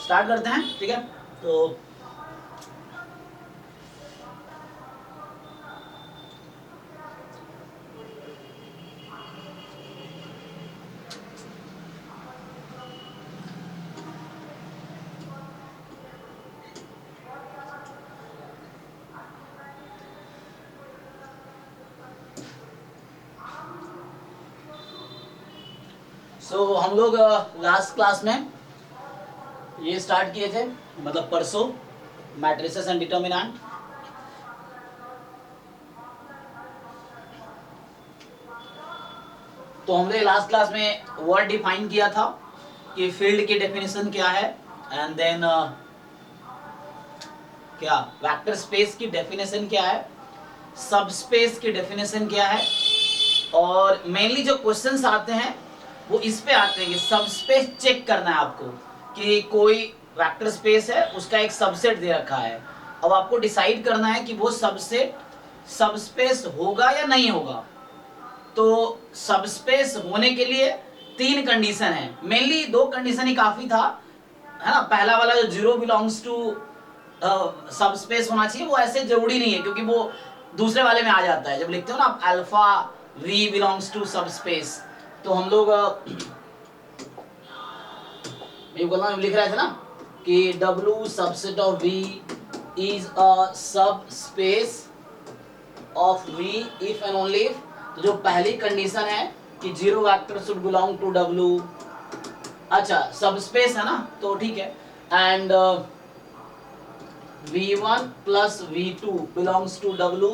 Start करते हैं, ठीक है। तो हम लोग लास्ट क्लास में ये स्टार्ट किए थे, मतलब परसों, मैट्रिसेस एंड डिटर्मिनेंट। तो हमने लास्ट क्लास में वर्ड डिफाइन किया था कि फील्ड की डेफिनेशन क्या है, एंड देन क्या वेक्टर स्पेस की डेफिनेशन क्या है, सब स्पेस की डेफिनेशन क्या है, और मेनली जो क्वेश्चंस आते हैं वो इस पे आते हैं कि सब स्पेस चेक करना है आपको कि कोई वेक्टर स्पेस है, उसका एक सबसेट दे रखा है। अब आपको डिसाइड करना है कि वो सबसेट सब स्पेस होगा या नहीं होगा। तो सब स्पेस होने के लिए 3 कंडीशन है, मेनली 2 कंडीशन ही काफी था, है ना। पहला वाला जो 0 बिलोंग्स टू सब स्पेस होना चाहिए, वो ऐसे जरूरी नहीं है, क्योंकि वो दूसरे वाले में आ जाता है। जब लिखते हो ना आप alpha v belongs to subspace, तो हम लोग लिख रहे थे ना कि W subset of V is a subspace of V if and only if. तो जो पहली कंडीशन है कि 0 vector should belong to W, अच्छा सब स्पेस है ना, तो ठीक है। And V1 plus V2 belongs to W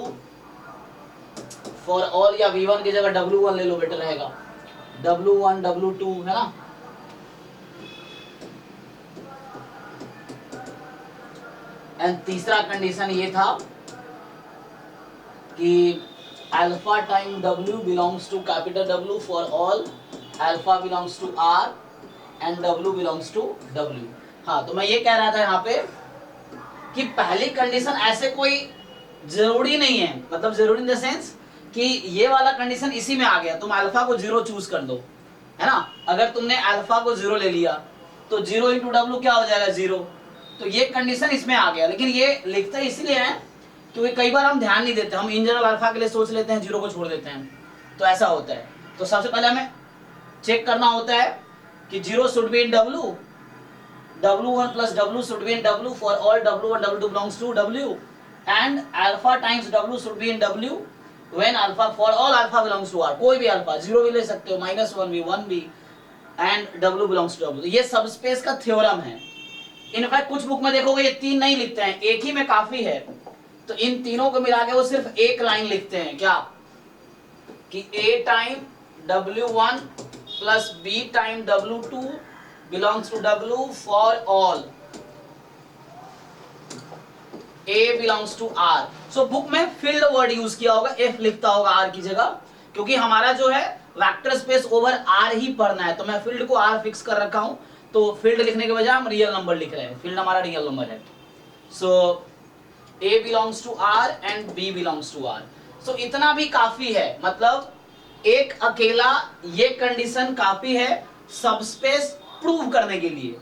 for all, या V1 की जगह W1 ले लो, बेटर रहेगा। W1 W2 है ना। एंड तीसरा कंडीशन ये था कि alpha time W belongs to capital W for all alpha belongs to R and W belongs to W। हाँ, तो मैं ये कह रहा था यहाँ पे कि पहली कंडीशन ऐसे कोई जरूरी नहीं है, मतलब जरूरी इन द सेंस कि ये वाला कंडीशन इसी में आ गया, तुम अल्फा को 0 चूज कर दो, है ना। अगर तुमने अल्फा को 0 ले लिया तो 0 इंटू डब्ल्यू क्या हो जाएगा, 0। तो ये कंडीशन इसमें आ गया, लेकिन ये लिखते इसलिए है क्योंकि कई बार हम ध्यान नहीं देते, हम इन जनरल अल्फा के लिए सोच लेते हैं, 0 को छोड़ देते हैं, तो ऐसा होता है। तो सबसे पहले हमें चेक करना होता है कि 0 should be in W, W1 plus W should be in W for all W1 W2 belongs to W, and alpha times W should be in W when alpha for all alpha belongs to R। कोई भी alpha 0 भी ले सकते हो, -1 भी 1 भी, and W belongs to W। ये सब स्पेस का थ्योरम है। इनफैक्ट कुछ बुक में देखोगे ये 3 नहीं लिखते हैं, एक ही में काफी है। तो इन तीनों को मिला के वो सिर्फ एक लाइन लिखते हैं, क्या कि A time W1 plus B time W2 belongs to W for all A belongs to R। so book में फील्ड वर्ड यूज किया होगा, F लिखता होगा R की जगह, क्योंकि हमारा जो है वेक्टर स्पेस ओवर R ही पढ़ना है, तो मैं फील्ड को R फिक्स कर रखा हूं। तो फील्ड लिखने के बजाय हम रियल नंबर लिख रहे हैं, फील्ड हमारा रियल नंबर है। So A belongs to R and B belongs to R। so इतना भी काफी है, मतलब एक अकेला ये कंडीशन काफी है सबस्पेस प्रूव करने के लिए।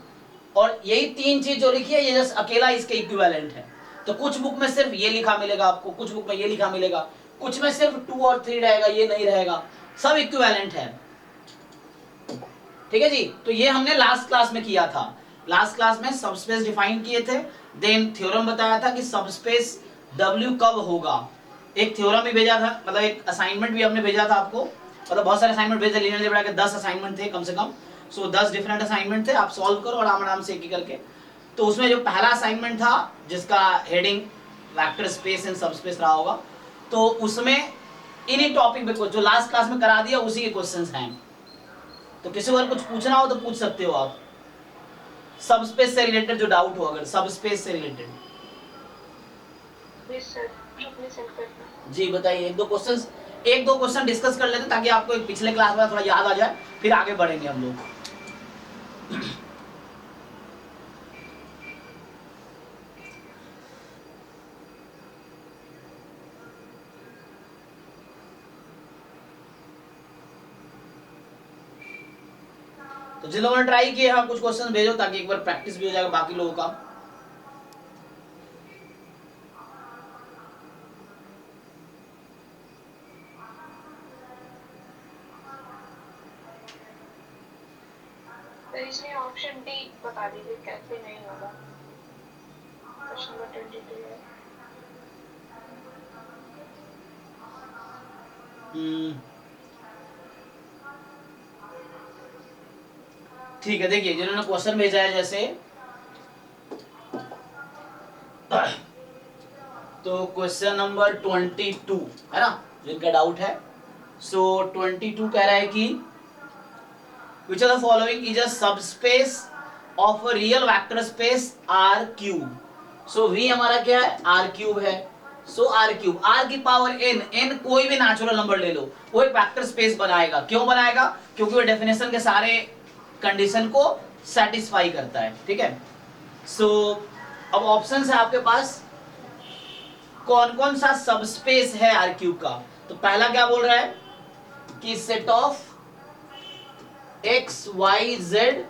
और यही 3 चीज जो लिखी है ये जस्ट अकेला इसके इक्विवेलेंट है। तो कुछ बुक में सिर्फ ये लिखा मिलेगा आपको, कुछ बुक में ये लिखा मिलेगा, कुछ में सिर्फ 2 और 3 रहेगा, ये नहीं रहेगा, सब इक्विवेलेंट है। ठीक है जी। तो ये हमने लास्ट क्लास में किया था। लास्ट क्लास में सबस्पेस डिफाइन किए थे, देन थ्योरम बताया था कि सबस्पेस W कब होगा। एक थ्योरम भी भेजा था, मतलब एक असाइनमेंट भी हमने भेजा था आपको, मतलब बहुत सारे असाइनमेंट भेजे, लीनियर अलजेब्रा के 10 असाइनमेंट थे कम से कम। सो 10 डिफरेंट असाइनमेंट थे, आप सॉल्व करो आराम आराम से एक करके। तो उसमें जो पहला असाइनमेंट था जिसका heading vector space and subspace रहा होगा, तो उसमें इन्हीं टॉपिक पे जो लास्ट क्लास में करा दिया उसी के क्वेश्चंस हैं। तो किसी को अगर कुछ पूछना हो तो पूछ सकते हो आप, सबस्पेस से रिलेटेड जो डाउट हो, अगर सबस्पेस से रिलेटेड। जी बताइए, एक दो क्वेश्चन डिस्कस कर लेते ताकि आपको एक पिछले क्लास में थोड़ा याद आ जाए, फिर आगे बढ़ेंगे हम लोग। तो जिन लोगों ने ट्राई किए हाँ कुछ क्वेश्चन भेजो ताकि एक बार प्रैक्टिस भी हो जाएगा बाकी लोगों का। तो इसमें ऑप्शन डी बता दीजिए कैसे नहीं होगा। क्वेश्चन नंबर 22 है। ठीक है, देखिए जिन्होंने क्वेश्चन भेजा है जैसे तो क्वेश्चन नंबर 22 है ना, जिनका डाउट है। सो 22 कह रहा है कि which of the following is a subspace of a real vector space R cube। so V हमारा क्या है R क्यूब है। सो R क्यूब R की पावर n, n कोई भी नेचुरल नंबर ले लो वो एक वेक्टर स्पेस बनाएगा। क्यों बनाएगा? क्योंकि वो डेफिनेशन के सारे कंडीशन को सेटिस्फाई करता है। ठीक है, सो अब ऑप्शन है आपके पास कौन कौन सा सबस्पेस है R क्यूब का। तो पहला क्या बोल रहा है कि set of x y z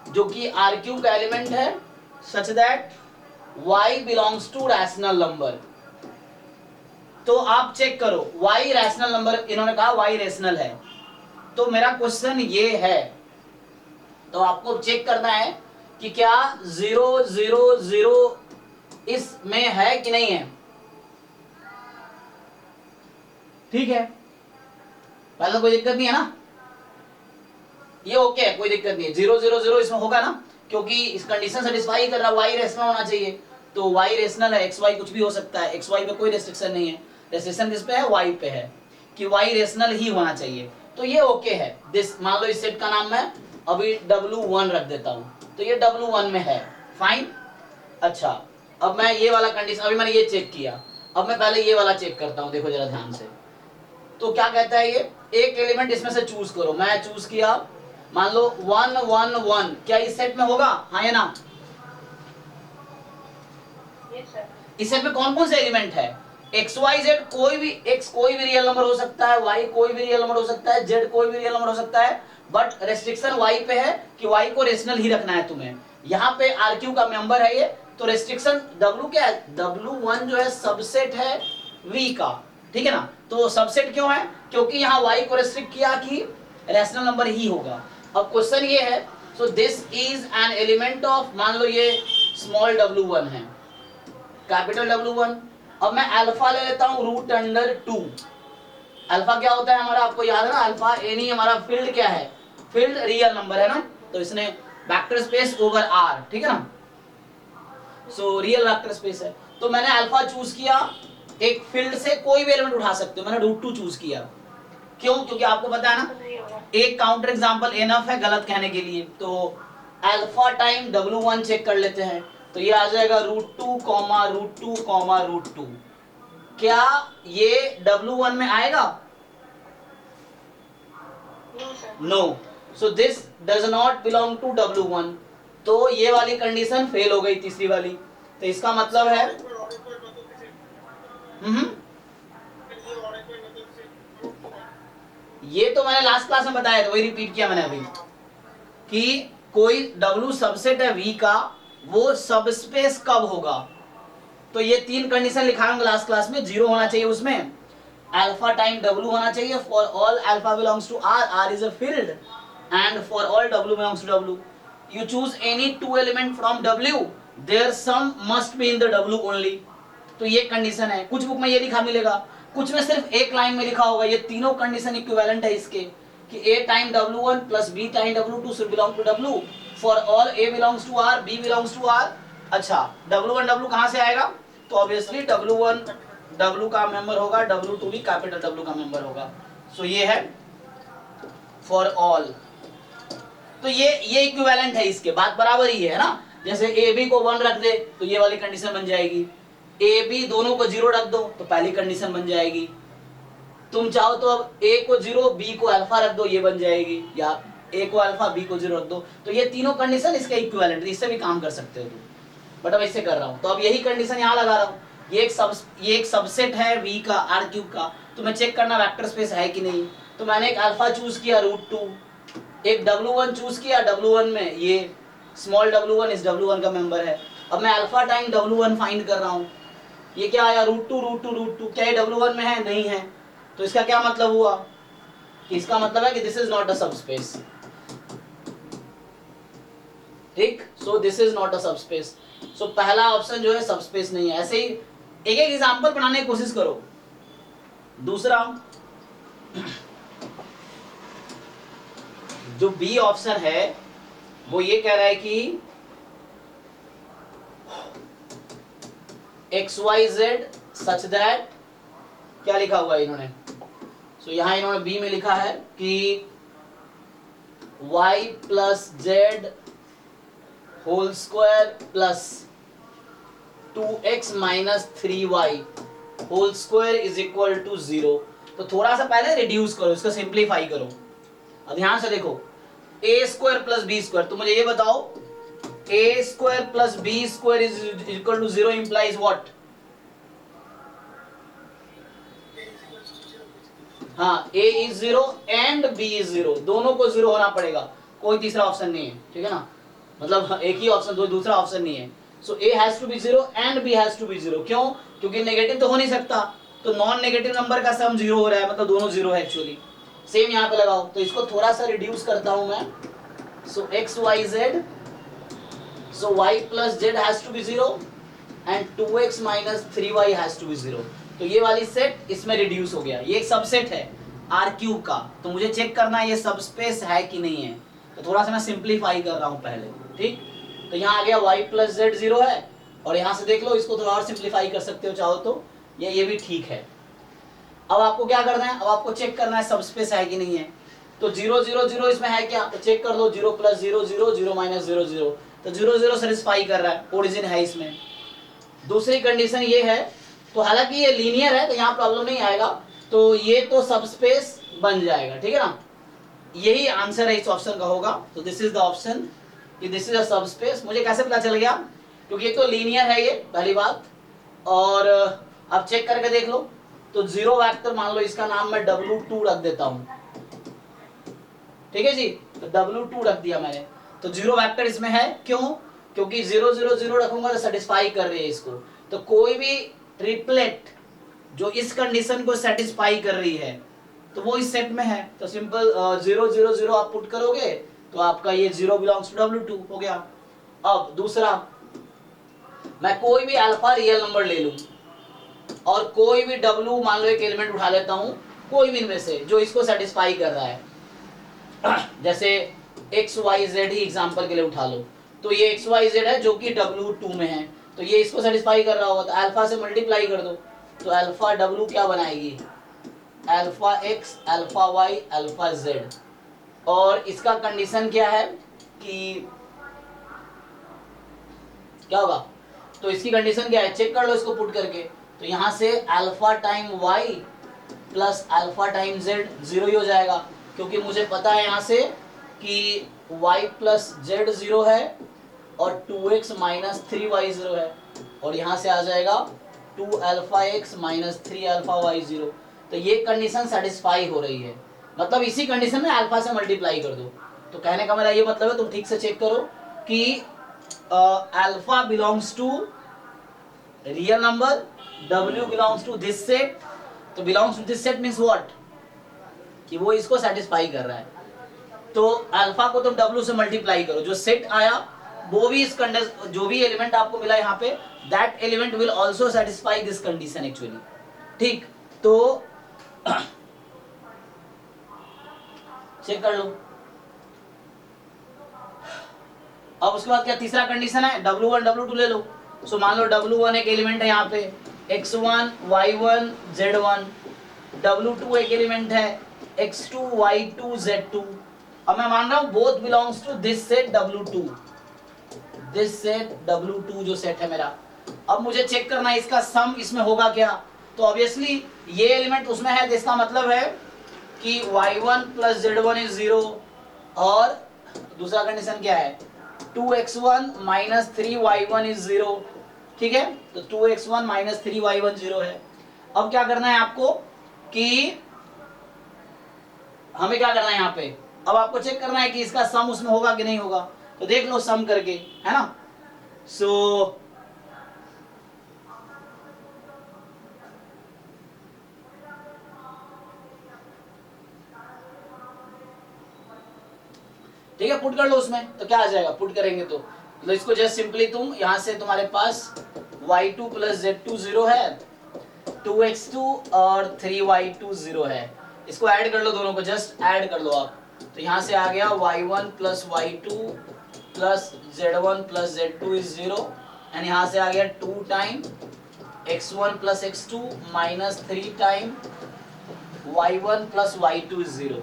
जो कि आर क्यूब का एलिमेंट है such that y belongs to rational number. तो आप चेक करो y रैशनल नंबर, इन्होंने कहा y रैशनल है। तो मेरा क्वेश्चन ये है, तो आपको चेक करना है कि क्या 0 0 0 इसमें है कि नहीं है। ठीक है, पहले कोई दिक्कत नहीं है ना, ये ओके है, कोई दिक्कत नहीं है। 0 0 0 इसमें होगा ना, क्योंकि इस कंडीशन सेटिस्फाई कर रहा है, y रेशनल होना चाहिए। तो y रेशनल है, xy कुछ भी हो सकता है, xy पे कोई रेस्ट्रिक्शन नहीं है। रेस्ट्रिक्शन किस पे है? y पे है कि y रेशनल ही होना चाहिए। तो ये ओके है। दिस मान लो इस सेट का नाम मैं अभी W1 रख देता हूं, तो ये W1 में है, फाइन। अच्छा, अब मैं ये वाला कंडीशन, अभी मैंने ये चेक किया, अब मैं पहले ये वाला चेक करता हूं, देखो जरा ध्यान से। तो क्या कहता है ये, एक एलिमेंट इसमें से चूज करो। मैं चूज किया, मान लो 1 1 1, क्या इस सेट में होगा? हाँ या ना? इस सेट में कौन कौन से एलिमेंट है? एक्स वाई जेड, कोई भी x कोई भी रियल नंबर हो सकता है, y कोई भी रियल नंबर हो सकता है, z कोई भी रियल नंबर हो सकता है, बट रेस्ट्रिक्शन y पे है कि y को रेशनल ही रखना है तुम्हें। यहाँ पे RQ का मेंबर है ये, तो रेस्ट्रिक्शन W क्या है? W1 जो है सबसेट है V का, ठीक है ना। तो सबसेट क्यों है? क्योंकि यहाँ y को रेस्ट्रिक्ट किया कि रेशनल नंबर ही होगा। अब क्वेश्चन ये है, सो this is an element of, मान लो ये स्मॉल W1 है, कैपिटल W1। अब मैं अल्फा ले लेता हूं √2। अल्फा क्या होता है हमारा, आपको याद है ना, अल्फा एनी हमारा फील्ड क्या है? फील्ड रियल नंबर है ना, तो इसने वेक्टर स्पेस ओवर R, ठीक है ना, सो रियल वेक्टर स्पेस है। तो मैंने अल्फा चूज किया, एक फील्ड से कोई भी एलिमेंट उठा सकते हो, मैंने √2 चूज किया। क्यों? क्योंकि आपको पता है ना, एक काउंटर एग्जांपल एनफ है गलत कहने के लिए। तो अल्फा टाइम W1 चेक कर लेते हैं, तो ये आ जाएगा √2, √2, √2। क्या ये W1 में आएगा? No, so this does not belong to W1। तो ये वाली कंडीशन फेल हो गई, तीसरी वाली। तो इसका मतलब है ये तो मैंने लास्ट क्लास में बताया था, वही रिपीट किया मैंने अभी, कि कोई W सबसेट है V का, वो सबस्पेस कब होगा। तो ये तीन कंडीशन लिखा हूँ लास्ट क्लास में। 0 होना चाहिए उसमें, अल्फा टाइम W होना चाहिए, for all alpha belongs to R, R is a field, and for all W belongs to W। You choose any two element from W, their sum must be in the W only। तो ये condition है। कुछ book में ये लिखा मिलेगा, कुछ में सिर्फ एक लाइन में लिखा होगा। ये तीनों कंडीशन इक्विवेलेंट है इसके, कि A time W1 plus B time W2 should belong to W, for all A belongs to R, B belongs to R। अच्छा, W1 W कहाँ से आएगा? तो ऑब्वियसली W1 W का मेंबर होगा, W2 भी कैपिटल W का मेंबर होगा। सो ये है फॉर ऑल। तो ये इक्विवेलेंट है इसके, बात बराबर ही है ना। जैसे ए बी को 1 रख दे तो ये वाली कंडीशन बन जाएगी, ए बी दोनों को 0 रख दो तो पहली कंडीशन बन जाएगी। तुम चाहो तो अब ए को 0 बी को अल्फा रख दो, ये बन जाएगी, या ए को अल्फा बी को 0 रख दो। तो ये तीनों कंडीशन इसके इक्विवेलेंट, इससे भी काम कर सकते हो तुम, बट अब इससे कर रहा हूं। तो अब यही कंडीशन यहाँ लगा रहा हूँ। ये एक सबसेट है V का, R क्यूब का, तो मैं चेक करना वेक्टर स्पेस है कि नहीं। तो मैंने एक अल्फा चूज किया √2, एक W1 चूज किया, W1 में ये स्मॉल W1 इस W1 का मेंबर है। अब मैं अल्फा टाइम W1 फाइंड कर रहा हूँ, ये क्या आया √2, क्या ये W1 में है? नहीं है। तो इसका क्या मतलब हुआ कि इसका मतलब है कि this is not a subspace. ठीक, so this is not a subspace. So पहला ऑप्शन जो है सबस्पेस नहीं है। ऐसे ही एक एक एग्जांपल बनाने की कोशिश करो। दूसरा जो बी ऑप्शन है वो ये कह रहा है कि XYZ सच दैट, क्या लिखा हुआ है इन्होंने? सो यहां इन्होंने बी में लिखा है कि y plus z whole square plus 2x minus 3y whole square is equal to 0। तो थोड़ा सा पहले रिड्यूस करो, इसको सिंप्लीफाई करो। अब ध्यान से देखो, a square plus b square, तो मुझे ये बताओ a square plus b square is equal to 0 implies what? हाँ, a is 0 and b is 0, दोनों को 0 होना पड़ेगा, कोई तीसरा ऑप्शन नहीं है, ठीक है ना? मतलब एक ही ऑप्शन, दो दूसरा ऑप्शन नहीं है। So a has to be 0 and b has to be 0। क्यों? क्योंकि नेगेटिव तो हो नहीं सकता, तो नॉन नेगेटिव नंबर का सम 0 हो रहा है, मतलब दोनों 0 है एक्चुअली। सेम यहाँ पे लगाओ, तो इसको थोड़ा सा रिड्यूस करता हूं मैं। सो XYZ, so y plus z has to be 0 and 2x minus 3y has to be 0। तो ये वाली सेट इसमें रिड्यूस हो गया, ये एक सबसेट है R क्यूब का। तो मुझे चेक करना है ये सबस्पेस है कि नहीं है, तो थोड़ा सा मैं सिंप्लीफाई कर रहा हूँ पहले। ठीक, तो यहाँ आ गया y plus z 0 है, और यहाँ से देख लो, इसको थोड़ा और सिंप्लीफाई कर सकते हो चाहो तो, ये भी ठीक है। अब आपको क्या करना है? अब आपको चेक करना है सबस्पेस है कि नहीं है। तो 0 0 0 इसमें है क्या? तो चेक कर लो, 0 प्लस 0 0 0 माइनस 0 0, तो 0 0 सेटिस्फाई कर रहा है, ओरिजिन है इसमें। दूसरी कंडीशन ये है, तो हालांकि ये लीनियर है तो यहाँ प्रॉब्लम नहीं आएगा, तो ये तो सबस्पेस बन जाएगा, ठीक है ना? यही आंसर है इस ऑप्शन का होगा। तो दिस इज द ऑप्शन कि दिस इज अ सबस्पेस। मुझे कैसे पता चल गया? क्योंकि ये तो लीनियर है, ये पहली बात। और अब चेक करके देख लो, तो जीरो वेक्टर मान लो इसका नाम मैं W2 रख देता हूं, ठीक है जी? तो W2 रख दिया मैंने, तो जीरो वेक्टर इसमें है। क्यों? क्योंकि 0 0 0 रखूंगा तो सेटिस्फाई कर रही है इसको। तो कोई भी ट्रिपलेट जो इस कंडीशन को सेटिस्फाई कर रही है तो वो इस सेट में है। तो सिंपल 0 0 0 आप पुट करोगे तो आपका ये 0 बिलोंग्स टू W2 हो गया। अब दूसरा, मैं कोई भी अल्फा रियल नंबर ले लूं और कोई भी W मान लो एक एलिमेंट उठा लेता हूं, कोई भी इनमें से जो इसको सेटिस्फाई कर रहा है। जैसे XYZ ही एग्जांपल के लिए उठा लो, तो ये XYZ है जो कि W2 में है, तो ये इसको सेटिस्फाई कर रहा होगा, तो अल्फा से मल्टीप्लाई कर दो, तो अल्फा W क्या बनाएगी? Alpha X, alpha Y, alpha Z। और इसका कंडीशन क्या है कि क्या होगा? तो इसकी कंडीशन क्या है? चेक कर लो इसको पुट करके। तो यहां से alpha time Y plus alpha time Z 0 ही हो जाएगा, क्योंकि मुझे पता है यहां से कि y प्लस जेड 0 है और 2x माइनस 3y 0 है, और यहाँ से आ जाएगा 2 alpha x minus 3 alpha y 0। तो ये कंडीशन सेटिस्फाई हो रही है, मतलब इसी कंडीशन में अल्फा से मल्टीप्लाई कर दो। तो कहने का मेरा ये मतलब है, तुम ठीक से चेक करो कि alpha belongs to real number, w belongs to this set. तो belongs to this set means what? कि वो इसको सेटिस्फाई कर रहा है। तो अल्फा को तुम W से मल्टीप्लाई करो, जो सेट आया वो भी इस कंडीशन, जो भी एलिमेंट आपको मिला यहाँ पे, that element will also satisfy this condition actually. ठीक, तो चेक कर लो। अब उसके बाद क्या तीसरा कंडीशन है? W1 W2 ले लो। सो मान लो W1 एक एलिमेंट है यहाँ पे, X1 Y1 Z1, W2 एक एलिमेंट है X2 Y2 Z2। अब मैं मान रहा हूं both belongs to this set W2, this set W2 जो सेट है मेरा। अब मुझे चेक करना है इसका सम इसमें होगा क्या? तो ऑब्वियसली ये एलिमेंट उसमें है, तो इसका मतलब है कि Y1 प्लस Z1 इज 0, और दूसरा कंडीशन क्या है? 2x1 माइनस 3y1 इज 0, ठीक है? तो 2x1 माइनस 3y1 0 है। अब क्या करना है आपको कि हमें क्या करना है यहाँ पे? अब आपको चेक करना है कि इसका सम उसमें होगा कि नहीं होगा, तो देख लो सम करके, है ना। सो ठीक है, पुट कर लो उसमें, तो क्या आ जाएगा पुट करेंगे तो इसको जस्ट सिंपली तुम यहां से, तुम्हारे पास y2 प्लस z2 0 है, 2x2 और 3y2 0 है, इसको ऐड कर लो, दोनों को जस्ट ऐड कर लो आप, तो यहां से आ गया y1 plus y2 plus z1 plus z2 is 0, and यहां से आ गया 2 time x1 plus x2 minus 3 time y1 plus y2 is 0।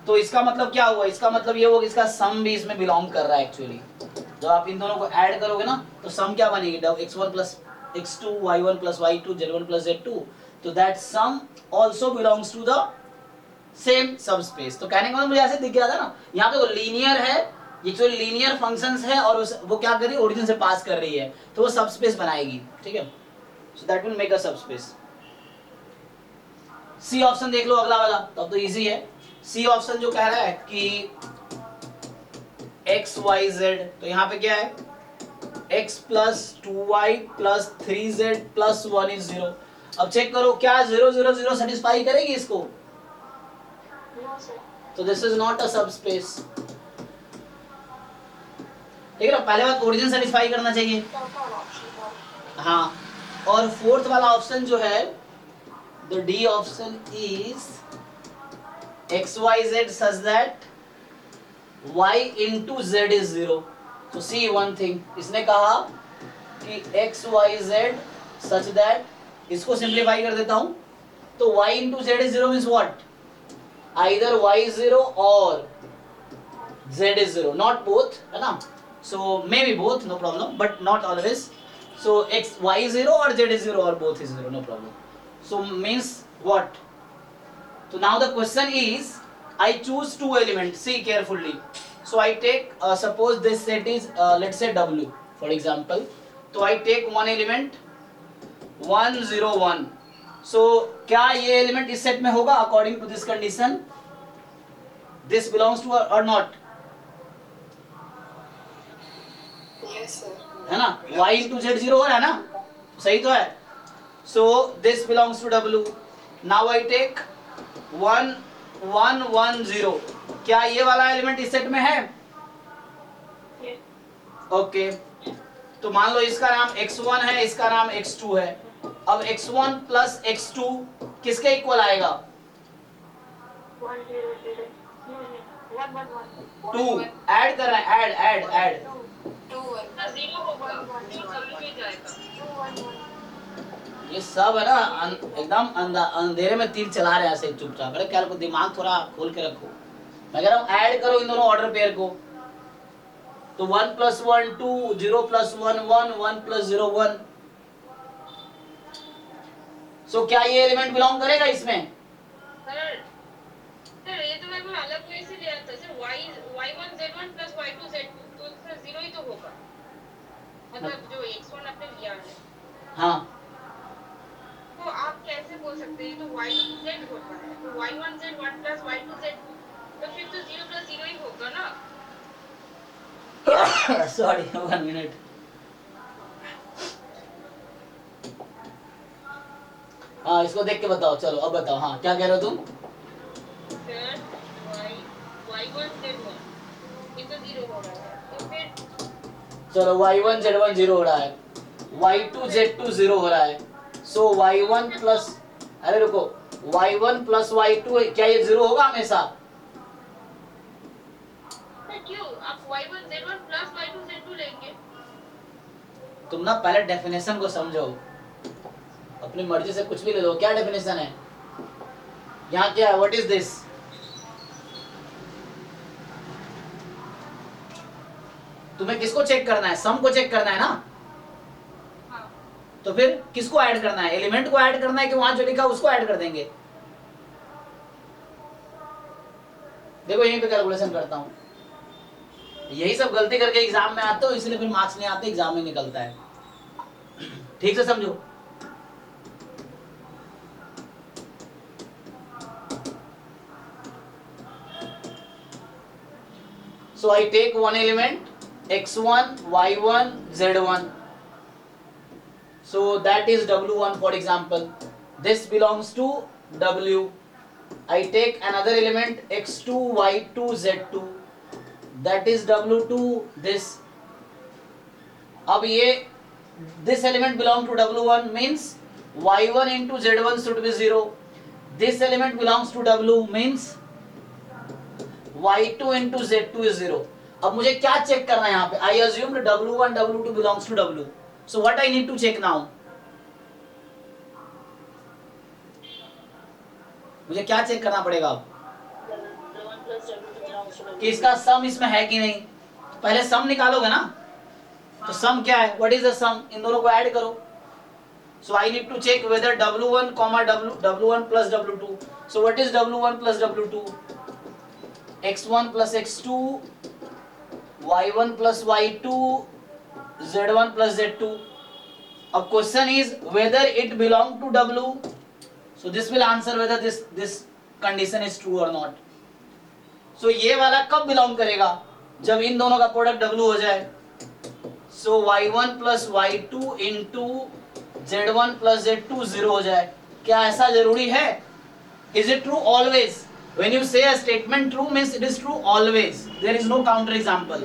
तो इसका मतलब क्या हुआ, इसका मतलब ये होगा इसका सम भी इसमें बिलोंग कर रहा है एक्चुअली। जब आप इन दोनों को ऐड करोगे ना तो सम क्या बनेगी, x1 plus x2 y1 plus y2 z1 plus z2, तो that sum also belongs to the same subspace. तो कहने का मतलब मुझे ऐसे दिख गया था ना, यहाँ पे वो लीनियर है, एक्चुअली लीनियर फंक्शंस है, और वो क्या कर रही है, ओरिजिन से पास कर रही है, तो वो सब स्पेस बनाएगी, ठीक है। So that will make a सब स्पेस। सी ऑप्शन देख लो अगला वाला, तब तो इजी है। सी ऑप्शन जो कह रहा है कि x y z, तो यहाँ पे क्या है, x plus 2y plus 3z plus 1 is 0। अब चेक करो क्या 0 0 0 सेटिस्फाई करेगी इसको, तो दिस इज नॉट अ सब स्पेस, ठीक है ना। पहले बात ओरिजिन सेटिस्फाई करना चाहिए, हाँ। और फोर्थ वाला ऑप्शन जो है, the D option is x y z such that y into z is 0। तो see one thing, इसने कहा कि x y z such that, इसको सिंप्लीफाई कर देता हूं, तो y into z is 0 means what, either y is 0 or z is 0, not both, है ना। so maybe both, no problem, but not always। so x y is 0 or z is 0 or both is 0, no problem। so means what, so now the question is I choose two elements, see carefully। so I take suppose this set is let's say w for example, so I take one element 1 0 1। so क्या ये element इस set में होगा according to this condition, this belongs to or not, yes sir, है ना। y into z 0 हो रहा है ना, सही तो है। so this belongs to w। now I take 1 1 1 0, क्या ये वाला एलिमेंट इस सेट में है, ओके। तो मान लो इसका नाम x1 है, इसका नाम x2 है। अब x1 प्लस x2 किसके इक्वल आएगा, 2 ऐड कर रहे हैं, ऐड ऐड ऐड, ये सब है ना एकदम अंधेरे में तीर चला रहे हैं ऐसे चुपचाप, अरे क्या दिमाग थोड़ा खोल के रखो। मैं कह रहा हूँ ऐड करो इन दोनों ऑर्डर पेयर को, तो 1 प्लस 1 2, 0 प्लस 1 1, 1 प्लस 0 1। सो क्या ये एलिमेंट बिलोंग करेगा इसमें, सर ये तो मैं को अलग वे से लिया था sir, y1 z1 plus y2 z2, तो इसका 0 ही तो होगा, मतलब जो x1 आपने लिया है। हाँ तो आप कैसे बोल सकते हैं, तो y2 z होता है, तो y1 z1 plus y2 z2, तो फिर तो 0 प्लस 0 ही होगा ना। सॉरी 1 मिनट, हाँ इसको देख के बताओ, चलो अब बताओ, हाँ क्या कह रहे हो तुम, सर y1 z1 ये तो 0 हो रहा है, तो फिर चलो y1 z1 0 हो रहा है, y2 z2 0 हो रहा है, सो y1 प्लस, अरे रुको, y1 प्लस y2 क्या ये 0 होगा हमेशा, क्यों आप y1 z1 plus y2 z2 लेंगे, तुम ना पहले डेफिनेशन को समझो, अपनी मर्जी से कुछ भी ले लो, क्या डेफिनेशन है यहाँ, क्या है, व्हाट इज दिस, तुम्हें किसको चेक करना है, सम को चेक करना है ना। हाँ। तो फिर किसको ऐड करना है, एलिमेंट को ऐड करना है कि वहां जो लिखा उसको ऐड कर देंगे। देखो यहीं पे कैलकुलेशन करता हूं, यही सब गलती करके एग्जाम में आते हो, इसलिए फिर मार्क्स नहीं आते, एग्जाम में निकलता है। ठीक से समझो, So I take one element x1, y1, z1. So that is w1 for example. This belongs to w. I take another element x2, y2, z2. That is w2 this. अब ये this element belong to w1 means y1 into z1 should be 0. This element belongs to w means y2 into z2 is 0. अब मुझे क्या check करना है यहाँ पे? I assumed w1 w2 belongs to w. So what I need to check now? मुझे क्या check करना पड़ेगा अब? कि इसका सम इसमें है कि नहीं. पहले सम निकालोगे ना, तो सम क्या है? व्हाट इज द सम? इन दोनों को ऐड करो. So I need to check whether w1 comma w1 plus w2. So what is w1 plus w2? x1 plus x2, y1 plus y2, z1 plus z2. अब question is whether it belong to w. So this will answer whether this condition is true or not. So ये वाला कब belong करेगा? जब इन दोनों का product w हो जाए. So y1 plus y2 into z1 plus z2 0 हो जाए. क्या ऐसा जरूरी है? Is it true always? When you say a statement true means it is true always. There is no counter example.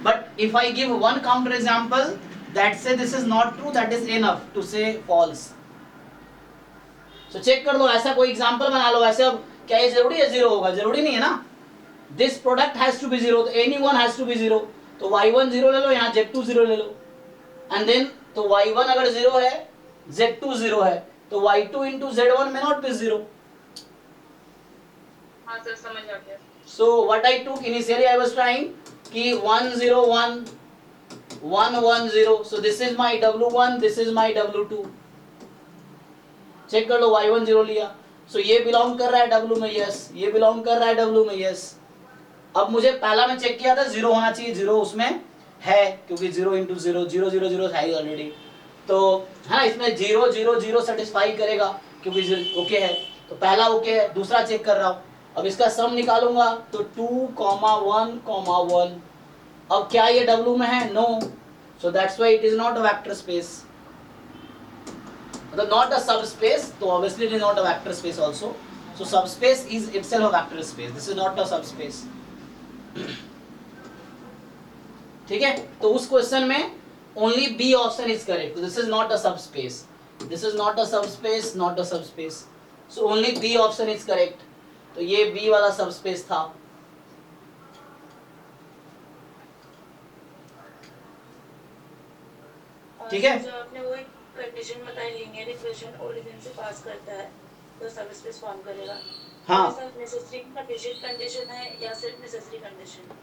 But if I give one counter example that say this is not true, that is enough to say false. So check कर लो, ऐसा कोई example बना लो. ऐसे अब क्या ये जरूरी है 0 होगा? जरूरी नहीं है ना. This product has to be 0, तो any one has to be 0. तो y1 0 ले लो, यहाँ z2 0 ले लो. And then तो y1 अगर 0 है, z2 0 है, तो y2 into z1 may not be 0. हाँ सर समझ आ गया. So what I took initially, I was trying कि 1 0 1 1 1 0. So this is my w1, this is my w2. Check कर लो, y1 0 लिया. So ये बिलोंग कर रहा है w में, यस. ये बिलोंग कर रहा है w में, यस. अब मुझे पहला में चेक किया था 0 होना चाहिए, 0 उसमें है क्योंकि 0 into 0 0 0 0 है ऑलरेडी. तो हाँ, इसमें 0 0 0 सेटिस्फाई करेगा क्योंकि ओके है. तो पहला ओके है, दूसरा चेक कर रहा हूँ. अब इसका सम निकालूंगा तो 2, 1, 1. अब क्या ये w में है? No. So that's why it is not a vector space. मतलब नॉट अ सबस्पेस, तो obviously it is not a vector space also. So subspace is itself a vector space. This is not a subspace. ठीक है, तो उस question में only B option is correct. This is not a subspace, this is not a subspace, not a subspace. So only B option is correct. तो ये B वाला subspace था. ठीक है, जो आपने वो एक कंडीशन बताई, लीनियर इक्वेशन ओरिजिन से पास करता है तो सबस्पेस फॉर्म करेगा. हाँ. नेसेसरी कंडीशन है या सिर्फ नेसेसरी कंडीशन?